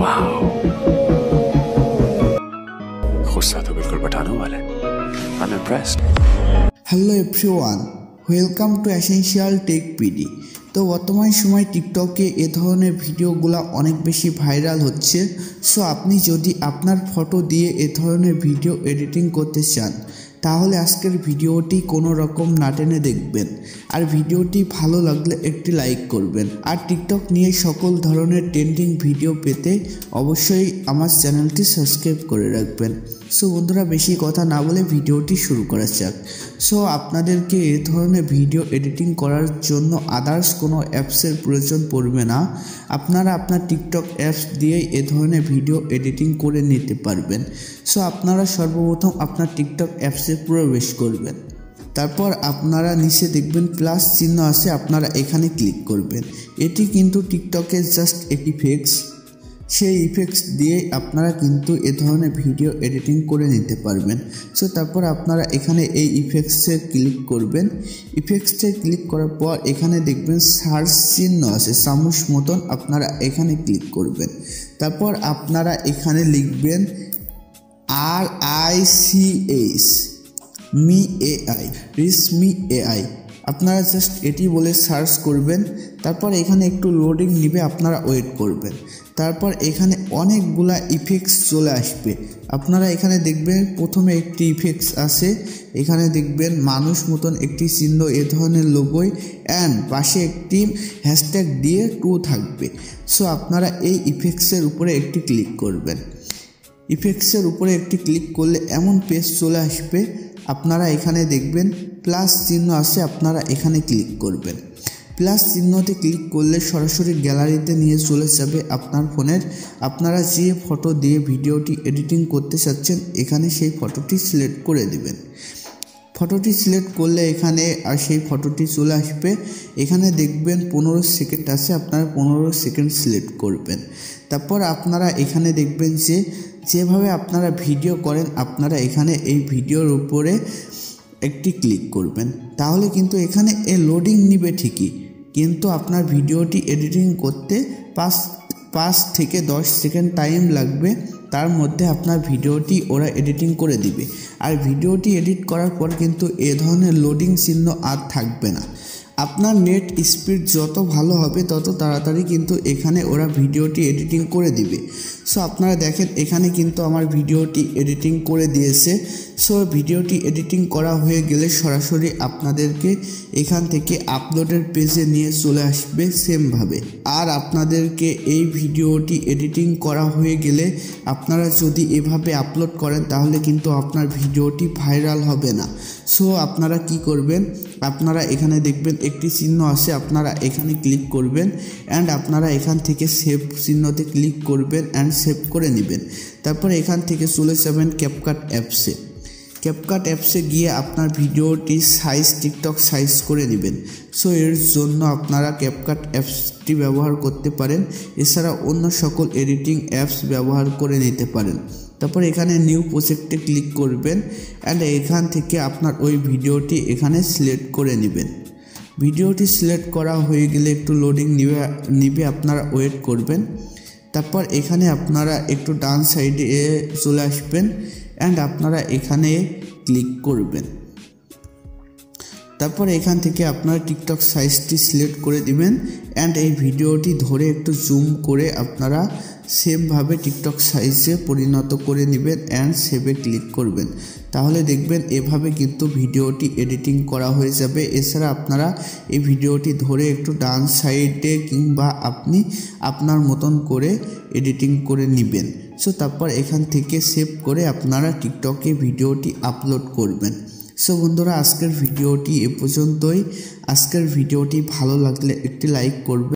Wow, गुस्सा तो बिल्कुल बटाने वाला है। I'm impressed. Hello everyone, welcome to essential tech PD. তো বর্তমান সময় টিকটকে এ ধরনের ভিডিওগুলো অনেক বেশি ভাইরাল হচ্ছে। সো আপনি যদি আপনার ফটো দিয়ে এ ধরনের ভিডিও এডিটিং করতে চান তাহলে আজকের ভিডিওটি কোনো রকম না টেনে দেখবেন, আর ভিডিওটি ভালো লাগলে একটি লাইক করবেন। আর টিকটক নিয়ে সকল ধরনের ট্রেন্ডিং ভিডিও পেতে অবশ্যই আমার চ্যানেলটি সাবস্ক্রাইব করে রাখবেন। সো বন্ধুরা, বেশি কথা না বলে ভিডিওটি শুরু করা যাক। সো আপনাদেরকে এ ধরনের ভিডিও এডিটিং করার জন্য আদার্স কোনো অ্যাপসের প্রয়োজন পড়বে না। আপনারা আপনার টিকটক অ্যাপস দিয়েই এ ধরনের ভিডিও এডিটিং করে নিতে পারবেন। সো আপনারা সর্বপ্রথম আপনার টিকটক অ্যাপসে প্রবেশ করবেন। তারপর আপনারা নিচে দেখবেন প্লাস চিহ্ন আছে, আপনারা এখানে ক্লিক করবেন। এটি কিন্তু টিকটকের জাস্ট ইফেক্টস, সেই ইফেক্টস দিয়ে আপনারা কিন্তু এ ধরনের ভিডিও এডিটিং করে নিতে পারবেন। সো তারপর আপনারা এখানে এই ইফেক্টসে ক্লিক করবেন। ইফেক্টসে ক্লিক করার পর এখানে দেখবেন সার্চ চিহ্ন আছে চামচ মতন, আপনারা এখানে ক্লিক করবেন। তারপর আপনারা এখানে লিখবেন RICH মি AI, রিসমি AI। আপনারা জাস্ট এটি বলে সার্চ করবেন। তারপর এখানে একটু লোডিং নেবে, আপনারা ওয়েট করবেন। তারপর এখানে অনেকগুলা ইফেক্টস চলে আসবে। আপনারা এখানে দেখবেন প্রথমে একটি ইফেক্টস আছে, এখানে দেখবেন মানুষ মতন একটি চিহ্ন, এ ধরনের লোগোই অ্যান্ড পাশে একটি হ্যাশট্যাগ দিয়ে 2 থাকবে। সো আপনারা এই ইফেক্টসের উপরে একটি ক্লিক করবেন। ইফেক্টসের উপরে একটি ক্লিক করলে এমন পেজ চলে আসবে। আপনারা এখানে দেখবেন প্লাস চিহ্ন আছে, আপনারা এখানে ক্লিক করবেন। প্লাস চিহ্নতে ক্লিক করলে সরাসরি গ্যালারিতে নিয়ে চলে যাবে আপনার ফোনের। আপনারা যে ফটো দিয়ে ভিডিওটি এডিটিং করতে চাচ্ছেন এখানে সেই ফটোটি সিলেক্ট করে দেবেন। ফটোটি সিলেক্ট করলে এখানে আর সেই ফটোটি চলে আসবে। এখানে দেখবেন 15 সেকেন্ড আছে, আপনারা 15 সেকেন্ড সিলেক্ট করবেন। তারপর আপনারা এখানে দেখবেন যেভাবে আপনারা ভিডিও করেন, আপনারা এখানে এই ভিডিওর উপরে একটি ক্লিক করবেন। তাহলে কিন্তু এখানে লোডিং নিবে ঠিকই, কিন্তু আপনার ভিডিওটি এডিটিং করতে 5 থেকে 10 সেকেন্ড টাইম লাগবে। তার মধ্যে আপনার ভিডিওটি ওরা এডিটিং করে দিবে। আর ভিডিওটি এডিট করার পর কিন্তু এ ধরনের লোডিং চিহ্ন আর থাকবে না। আপনার নেট স্পিড যত ভালো হবে তত তাড়াতাড়ি কিন্তু এখানে ওরা ভিডিওটি এডিটিং করে দিবে। সো আপনারা দেখেন এখানে কিন্তু আমার ভিডিওটি এডিটিং করে দিয়েছে। সো ভিডিওটি এডিটিং করা হয়ে গেলে সরাসরি আপনাদেরকে এখান থেকে আপলোডের পেজে নিয়ে চলে আসবে সেমভাবে। আর আপনাদেরকে এই ভিডিওটি এডিটিং করা হয়ে গেলে আপনারা যদি এভাবে আপলোড করেন তাহলে কিন্তু আপনার ভিডিওটি ভাইরাল হবে না। সো আপনারা কি করবেন, আপনারা এখানে দেখবেন একটি চিহ্ন আছে, আপনারা এখানে ক্লিক করবেন অ্যান্ড আপনারা এখান থেকে সেভ চিহ্নতে ক্লিক করবেন অ্যান্ড সেভ করে নেবেন। তারপর এখান থেকে চলে যাবেন ক্যাপকাট অ্যাপসে। ক্যাপকাট অ্যাপসে গিয়ে আপনার ভিডিওটি সাইজ টিকটক সাইজ করে নেবেন। সো এর জন্য আপনারা ক্যাপকাট অ্যাপসটি ব্যবহার করতে পারেন, এছাড়া অন্য সকল এডিটিং অ্যাপস ব্যবহার করে নিতে পারেন। তারপর এখানে নিউ প্রজেক্টে ক্লিক করবেন অ্যান্ড এখান থেকে আপনার ওই ভিডিওটি এখানে সিলেক্ট করে নেবেন। ভিডিওটি সিলেক্ট করা হয়ে গেলে একটু লোডিং নিবে, আপনারা ওয়েট করবেন। তারপর এখানে আপনারা একটু ডান সাইডে চলে আসবেন অ্যান্ড আপনারা এখানে ক্লিক করবেন। তারপর এখান থেকে আপনারা টিকটক সাইজটি সিলেক্ট করে দিবেন অ্যান্ড এই ভিডিওটি ধরে একটু জুম করে আপনারা সেমভাবে টিকটক সাইজে পরিণত করে নেবেন অ্যান্ড সেভে ক্লিক করবেন। তাহলে দেখবেন এভাবে কিন্তু ভিডিওটি এডিটিং করা হয়ে যাবে। এছাড়া আপনারা এই ভিডিওটি ধরে একটু ডান সাইডে কিংবা আপনি আপনার মতন করে এডিটিং করে নেবেন। সো তারপর এখান থেকে সেভ করে আপনারা টিকটকে ভিডিওটি আপলোড করবেন। সো বন্ধুরা, আজকের ভিডিওটি এ পর্যন্তই। আজকের ভিডিওটি ভালো লাগলে একটি লাইক করবেন।